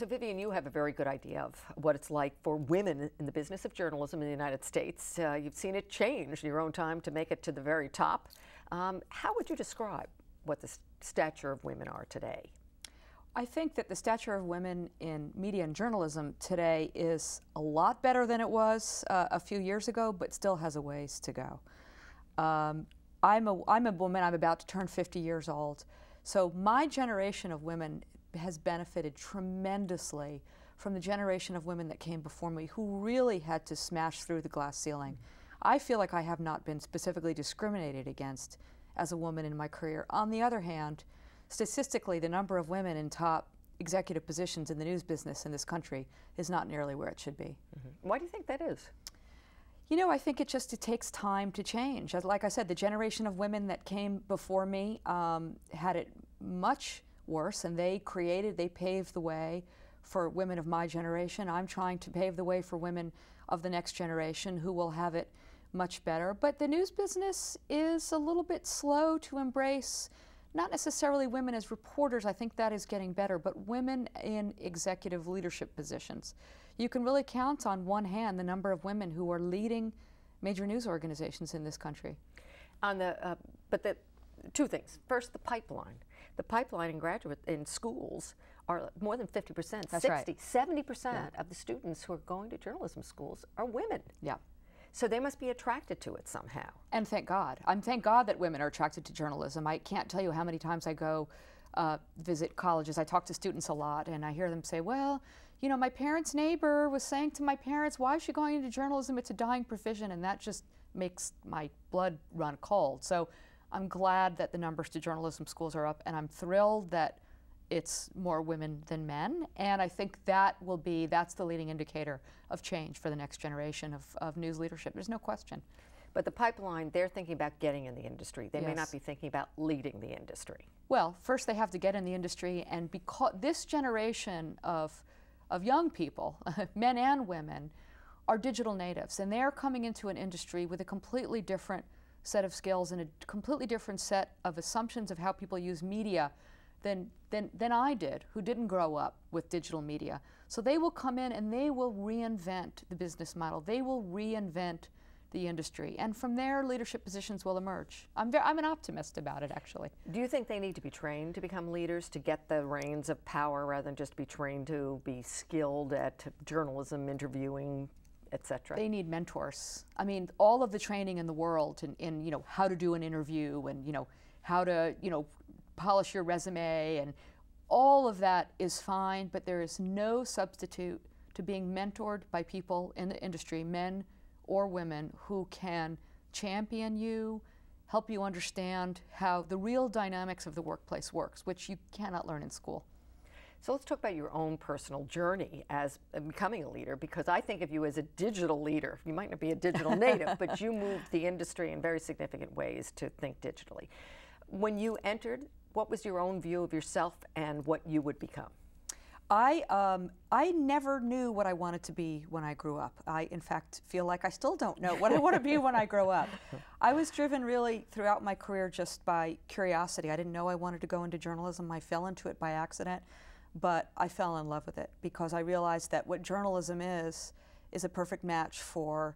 So Vivian, you have a very good idea of what it's like for women in the business of journalism in the United States. You've seen it change in your own time to make it to the very top. How would you describe what the stature of women are today? I think that the stature of women in media and journalism today is a lot better than it was a few years ago, but still has a ways to go. I'm a woman, I'm about to turn 50 years old. So my generation of women has benefited tremendously from the generation of women that came before me who really had to smash through the glass ceiling. I feel like I have not been specifically discriminated against as a woman in my career. On the other hand, statistically, the number of women in top executive positions in the news business in this country is not nearly where it should be. Mm-hmm. Why do you think that is? You know, I think it takes time to change. Like I said, the generation of women that came before me had it much worse, and they paved the way for women of my generation. I'm trying to pave the way for women of the next generation who will have it much better. But the news business is a little bit slow to embrace, not necessarily women as reporters, I think that is getting better, but women in executive leadership positions. You can really count on one hand the number of women who are leading major news organizations in this country. But two things. First, the pipeline. The pipeline in schools are more than 50%, That's 60, right. 70% of the students who are going to journalism schools are women. Yeah. So they must be attracted to it somehow. And thank God. Thank God that women are attracted to journalism. I can't tell you how many times I go visit colleges. I talk to students a lot, and I hear them say, well, you know, my parents' neighbor was saying to my parents, why is she going into journalism? It's a dying profession, and that just makes my blood run cold. So I'm glad that the numbers to journalism schools are up, and I'm thrilled that it's more women than men, and I think that's the leading indicator of change for the next generation of news leadership. There's no question. But the pipeline, they're thinking about getting in the industry. They may not be thinking about leading the industry. Well, first they have to get in the industry, and because this generation of young people, men and women, are digital natives, and they're coming into an industry with a completely different set of skills and a completely different set of assumptions of how people use media than I did, who didn't grow up with digital media. So they will come in and they will reinvent the business model. They will reinvent the industry, and from there, leadership positions will emerge. I'm an optimist about it, actually. Do you think they need to be trained to become leaders, to get the reins of power, rather than just be trained to be skilled at journalism, interviewing, etc.? They need mentors. I mean, all of the training in the world in you know, how to do an interview and, you know, how to, you know, polish your resume, and all of that is fine, but there is no substitute to being mentored by people in the industry, men or women, who can champion you, help you understand how the real dynamics of the workplace works, which you cannot learn in school. So let's talk about your own personal journey as becoming a leader, because I think of you as a digital leader. You might not be a digital native, but you moved the industry in very significant ways to think digitally. When you entered, what was your own view of yourself and what you would become? I never knew what I wanted to be when I grew up. I, in fact, feel like I still don't know what I want to be when I grow up. I was driven really throughout my career just by curiosity. I didn't know I wanted to go into journalism. I fell into it by accident, but I fell in love with it because I realized that what journalism is a perfect match for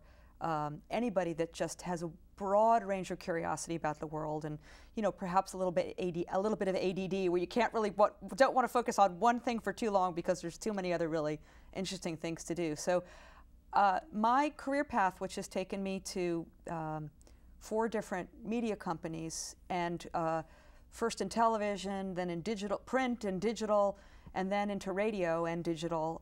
anybody that just has a broad range of curiosity about the world, and, you know, perhaps a little bit of ADD, where you can't really don't want to focus on one thing for too long because there's too many other really interesting things to do. So my career path, which has taken me to 4 different media companies, and first in television, then in digital, print and digital, and then into radio and digital,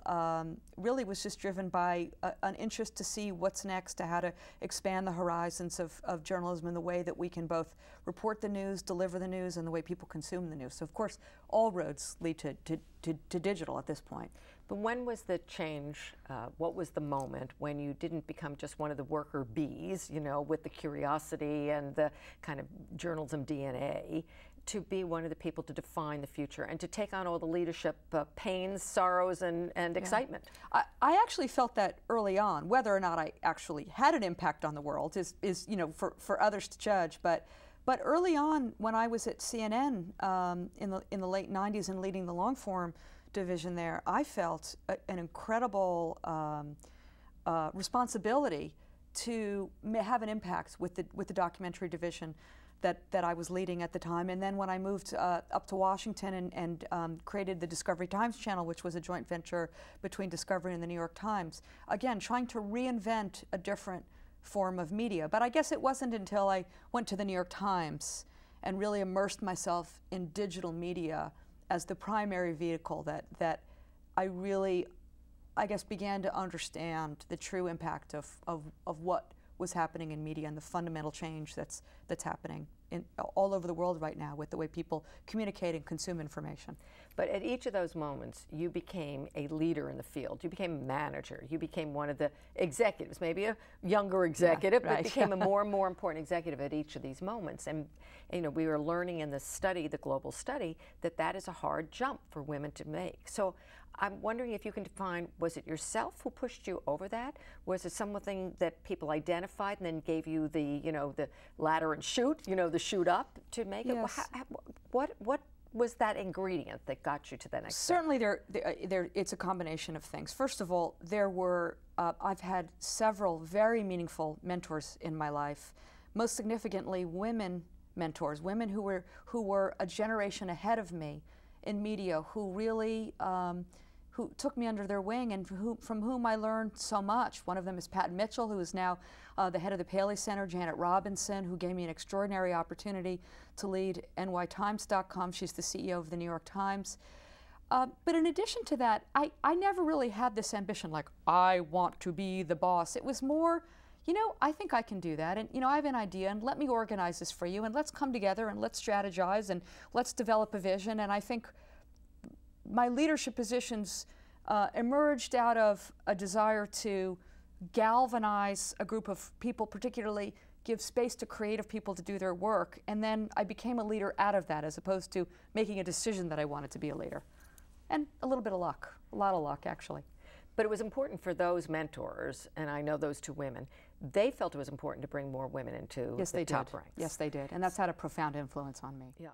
really was just driven by an interest to see what's next, to how to expand the horizons of journalism in the way that we can both report the news, deliver the news, and the way people consume the news. So of course, all roads lead to digital at this point. But when was the change, what was the moment when you didn't become just one of the worker bees, you know, with the curiosity and the kind of journalism DNA, to be one of the people to define the future and to take on all the leadership pains, sorrows, and excitement? I actually felt that early on. Whether or not I actually had an impact on the world is you know, for others to judge. But early on, when I was at CNN in the late '90s and leading the long form division there, I felt an incredible responsibility to have an impact with the documentary division that I was leading at the time. And then when I moved up to Washington and created the Discovery Times channel, which was a joint venture between Discovery and the New York Times, again, trying to reinvent a different form of media. But I guess it wasn't until I went to the New York Times and really immersed myself in digital media as the primary vehicle that I really, I guess, began to understand the true impact of what was happening in media and the fundamental change that's happening all over the world right now with the way people communicate and consume information. But at each of those moments, you became a leader in the field. You became a manager. You became one of the executives, maybe a younger executive, right. but became a more and more important executive at each of these moments. And you know, we were learning in the study, the global study, that is a hard jump for women to make. So I'm wondering if you can define, was it yourself who pushed you over that? Was it something that people identified and then gave you the, you know, the ladder and chute, you know, the chute up to make yes. it? What was that ingredient that got you to the next step? Certainly it's a combination of things. First of all, there were, I've had several very meaningful mentors in my life, most significantly women mentors, women who were a generation ahead of me in media, who really who took me under their wing and from whom I learned so much. One of them is Pat Mitchell, who is now the head of the Paley Center, Janet Robinson, who gave me an extraordinary opportunity to lead nytimes.com. She's the CEO of the New York Times. But in addition to that, I never really had this ambition, like, I want to be the boss. It was more, you know, I think I can do that, and you know, I have an idea, and let me organize this for you, and let's come together, and let's strategize, and let's develop a vision. And I think my leadership positions emerged out of a desire to galvanize a group of people, particularly give space to creative people to do their work, and then I became a leader out of that, as opposed to making a decision that I wanted to be a leader. And a little bit of luck, a lot of luck, actually. But it was important for those mentors, and I know those two women, they felt it was important to bring more women into the top ranks. Yes, they did. And that's had a profound influence on me. Yeah.